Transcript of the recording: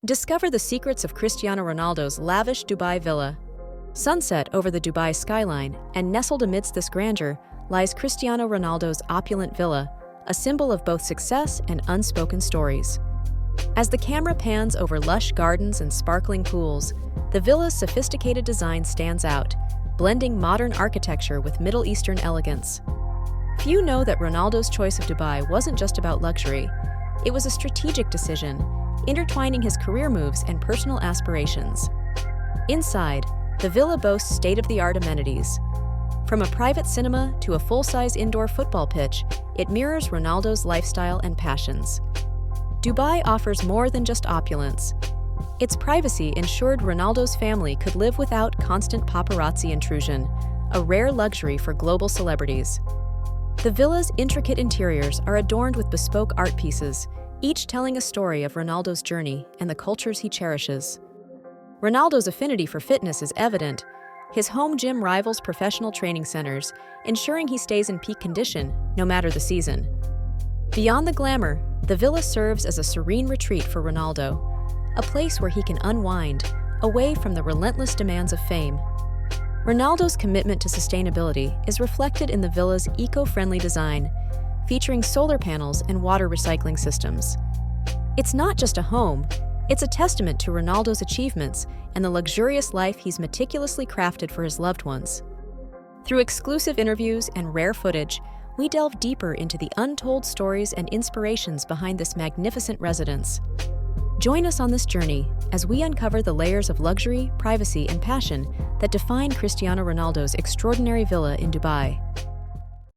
Discover the secrets of Cristiano Ronaldo's lavish Dubai villa. Sunset over the Dubai skyline, and nestled amidst this grandeur lies Cristiano Ronaldo's opulent villa, a symbol of both success and unspoken stories. As the camera pans over lush gardens and sparkling pools, the villa's sophisticated design stands out, blending modern architecture with Middle Eastern elegance. Few know that Ronaldo's choice of Dubai wasn't just about luxury. It was a strategic decision, intertwining his career moves and personal aspirations. Inside, the villa boasts state-of-the-art amenities. From a private cinema to a full-size indoor football pitch, it mirrors Ronaldo's lifestyle and passions. Dubai offers more than just opulence. Its privacy ensured Ronaldo's family could live without constant paparazzi intrusion, a rare luxury for global celebrities. The villa's intricate interiors are adorned with bespoke art pieces, each telling a story of Ronaldo's journey and the cultures he cherishes. Ronaldo's affinity for fitness is evident. His home gym rivals professional training centers, ensuring he stays in peak condition no matter the season. Beyond the glamour, the villa serves as a serene retreat for Ronaldo, a place where he can unwind, away from the relentless demands of fame. Ronaldo's commitment to sustainability is reflected in the villa's eco-friendly design, featuring solar panels and water recycling systems. It's not just a home, it's a testament to Ronaldo's achievements and the luxurious life he's meticulously crafted for his loved ones. Through exclusive interviews and rare footage, we delve deeper into the untold stories and inspirations behind this magnificent residence. Join us on this journey as we uncover the layers of luxury, privacy, and passion that define Cristiano Ronaldo's extraordinary villa in Dubai.